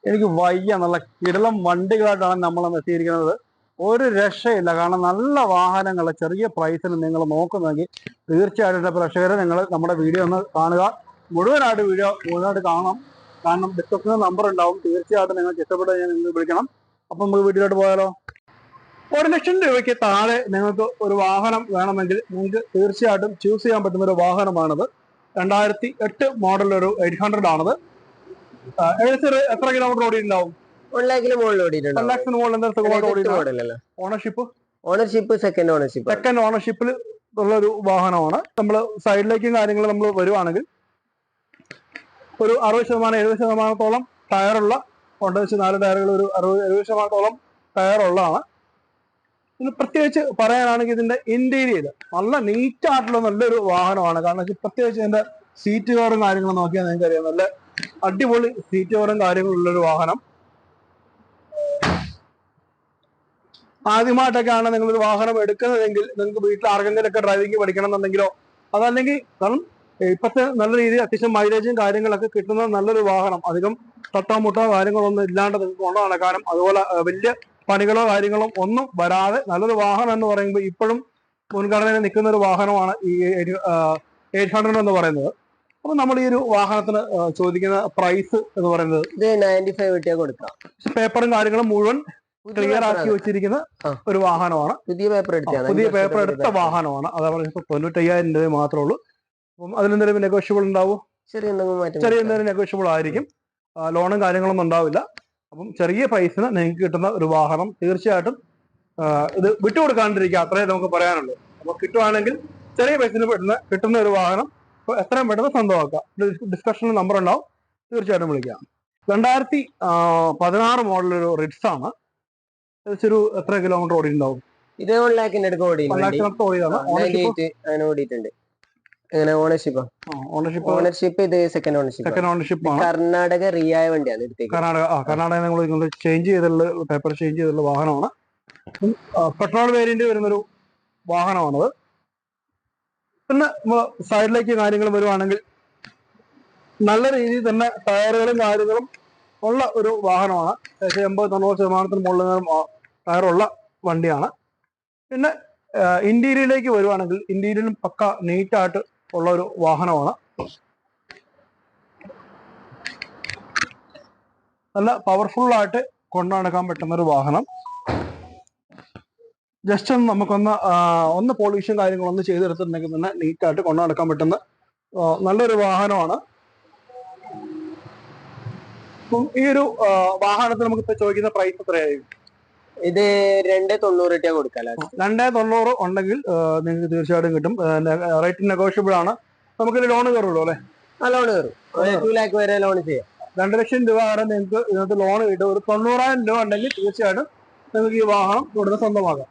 എനിക്ക് വയ്യ. നല്ല കിടലം വണ്ടികളായിട്ടാണ് നമ്മളന്ന് എത്തിയിരിക്കുന്നത്. ഒരു രക്ഷയില്ല. കാരണം നല്ല വാഹനങ്ങൾ ചെറിയ പ്രൈസിന് നിങ്ങൾ നോക്കുന്നെങ്കിൽ തീർച്ചയായിട്ടും എൻ്റെ പ്രേക്ഷകരെ നിങ്ങൾ നമ്മുടെ വീഡിയോ ഒന്ന് കാണുക. മുഴുവനായിട്ട് കാണണം. കാരണം ഡിസ്ക്രിപ്ഷനിൽ നമ്പർ ഉണ്ടാവും. തീർച്ചയായിട്ടും നിങ്ങൾക്ക് ഇഷ്ടപ്പെട്ട് കഴിഞ്ഞാൽ നിങ്ങൾ വിളിക്കണം. അപ്പം നമുക്ക് വീഡിയോയിലോട്ട് പോയാലോ. 1,00,000 രൂപയ്ക്ക് താഴെ നിങ്ങൾക്ക് ഒരു വാഹനം വേണമെങ്കിൽ നിങ്ങൾക്ക് തീർച്ചയായിട്ടും ചൂസ് ചെയ്യാൻ പറ്റുന്ന ഒരു വാഹനമാണിത്. 2008 മോഡൽ ഒരു 800 ആണത്. ഏകദേശം എത്ര കിലോമീറ്റർ ഓടിയിട്ടുണ്ടാവും? 1 ലാഖിന് മുകളിൽ ഓടിയിട്ടുണ്ട്. 1 ലാഖിന് മുകളിൽ. ഓണർഷിപ്പ് സെക്കൻഡ് ഓണർഷിപ്പിൽ ഉള്ള ഒരു വാഹനമാണ്. നമ്മൾ സൈഡിലേക്കും കാര്യങ്ങൾ നമ്മൾ വരുവാണെങ്കിൽ ഒരു 60%-70%-ഓളം ടയറുള്ള, കൊണ്ട് വെച്ച് 4 ടയറുകൾ ഒരു 60-70%-ഓളം ടയറുള്ളതാണ്. പിന്നെ പ്രത്യേകിച്ച് പറയാനാണെങ്കിൽ ഇതിന്റെ ഇന്റീരിയർ നല്ല നീറ്റായിട്ടുള്ള നല്ലൊരു വാഹനമാണ്. കാരണം പ്രത്യേകിച്ച് ഇതിന്റെ സീറ്റ് കവറും കാര്യങ്ങളും നോക്കിയാൽ നിങ്ങൾക്ക് അറിയാം, നല്ല അടിപൊളി സീറ്റ് കവറും കാര്യങ്ങളുള്ളൊരു വാഹനം. ആദ്യമായിട്ടൊക്കെയാണ് നിങ്ങളൊരു വാഹനം എടുക്കുന്നതെങ്കിൽ നിങ്ങൾക്ക് വീട്ടിൽ ആർക്കെങ്കിലൊക്കെ ഡ്രൈവിംഗ് പഠിക്കണം എന്നുണ്ടെങ്കിലോ, അതല്ലെങ്കിൽ കാരണം ഇപ്പോഴത്തെ നല്ല രീതിയിൽ അത്യാവശ്യം മൈലേജും കാര്യങ്ങളൊക്കെ കിട്ടുന്ന നല്ലൊരു വാഹനം, അധികം തട്ടാമുട്ടോ കാര്യങ്ങളൊന്നും ഇല്ലാണ്ട് നിങ്ങൾക്ക് കൊണ്ടു നടക്കാനും അതുപോലെ വലിയ പണികളോ കാര്യങ്ങളോ ഒന്നും വരാതെ നല്ലൊരു വാഹനം എന്ന് പറയുമ്പോൾ ഇപ്പോഴും മുൻഗണനയിൽ നിൽക്കുന്ന ഒരു വാഹനമാണ് ഈ 800 എന്ന് പറയുന്നത്. അപ്പൊ നമ്മൾ ഈ ഒരു വാഹനത്തിന് ചോദിക്കുന്ന പ്രൈസ് എന്ന് പറയുന്നത് 95 കൊടുക്കാം. പേപ്പറും കാര്യങ്ങളും മുഴുവൻ ക്ലിയർ ആക്കി വെച്ചിരിക്കുന്ന ഒരു വാഹനമാണ്. പുതിയ പേപ്പർ എടുത്ത വാഹനമാണ്. അതേപോലെ ഇപ്പൊ 95,000 രൂപ മാത്രമേ ഉള്ളൂ. അപ്പം അതിലെന്തെങ്കിലും നെഗോഷ്യബിൾ ഉണ്ടാവും? ചെറിയ എന്തെങ്കിലും നെഗോഷ്യബിൾ ആയിരിക്കും. ലോണും കാര്യങ്ങളൊന്നും ഉണ്ടാവില്ല. അപ്പം ചെറിയ പ്രൈസിന് നിങ്ങൾക്ക് കിട്ടുന്ന ഒരു വാഹനം തീർച്ചയായിട്ടും ഇത് വിട്ടുകൊടുക്കാണ്ടിരിക്കുക, അത്രേ നമുക്ക് പറയാനുള്ളൂ. അപ്പൊ കിട്ടുവാണെങ്കിൽ ചെറിയ പൈസന് കിട്ടുന്ന ഒരു വാഹനം എത്രയും പെട്ടെന്ന് സ്വന്തമാക്കാം. ഡിസ്കഷനിൽ നമ്പർ ഉണ്ടാവും, തീർച്ചയായിട്ടും വിളിക്കാം. 2016 മോഡലൊരു റിറ്റ്സ് ആണ്. ഒരു എത്ര കിലോമീറ്റർ ഓടിയിട്ടുണ്ടാവും? ഇത് 1 ലാഖിന്റെ അടുത്ത് ഓടിയിട്ടുണ്ട്. ഓണർഷിപ്പ് ഇത് സെക്കൻഡ് ഓണർഷിപ്പ് ആണ്. കർണാടക റിയായ വണ്ടിയാണ്. കർണാടക നിങ്ങൾ ചേഞ്ച് ചെയ്തുള്ള പേപ്പർ ചേഞ്ച് ചെയ്തുള്ള വാഹനമാണ്. പെട്രോൾ വേരിയന്റ് വരുന്നൊരു വാഹനമാണത്. പിന്നെ സൈഡിലേക്ക് കാര്യങ്ങൾ വരുവാണെങ്കിൽ നല്ല രീതിയിൽ തന്നെ ടയറുകളും കാര്യങ്ങളും ഉള്ള ഒരു വാഹനമാണ്. 80-90% മുകളിൽ ടയറുള്ള വണ്ടിയാണ്. പിന്നെ ഇന്റീരിയറിലേക്ക് വരുവാണെങ്കിൽ ഇന്റീരിയലും പക്ക നീറ്റായിട്ട് ഉള്ള ഒരു വാഹനമാണ്. നല്ല പവർഫുള്ളായിട്ട് കൊണ്ടു നടക്കാൻ പറ്റുന്ന ഒരു വാഹനം. ജസ്റ്റ് ഒന്ന് നമുക്കൊന്ന് പോളിഷും കാര്യങ്ങളൊന്ന് ചെയ്തെടുത്തിട്ടുണ്ടെങ്കിൽ തന്നെ നീറ്റായിട്ട് കൊണ്ടു നടക്കാൻ പറ്റുന്ന നല്ലൊരു വാഹനമാണ്. ഈ ഒരു വാഹനത്തിന് നമുക്ക് ഇപ്പൊ ചോദിക്കുന്ന പ്രൈസ് എത്രയായിരിക്കും? ഇത് 290 കൊടുക്കാം. 290 ഉണ്ടെങ്കിൽ നിങ്ങൾക്ക് തീർച്ചയായിട്ടും കിട്ടും. റേറ്റ് നെഗോഷ്യബിൾ ആണ്. നമുക്ക് ലോൺ കയറുള്ളൂ അല്ലെ? ലോൺ കയറും. 2 ലാഖ് വരെ ലോൺ ചെയ്യാം. 2 ലക്ഷം രൂപ വരെ നിങ്ങൾക്ക് ഇതിനകത്ത് ലോൺ കിട്ടും. ഒരു 90,000 രൂപ ഉണ്ടെങ്കിൽ തീർച്ചയായിട്ടും നിങ്ങൾക്ക് ഈ വാഹനം കൂടുതൽ സ്വന്തമാക്കാം.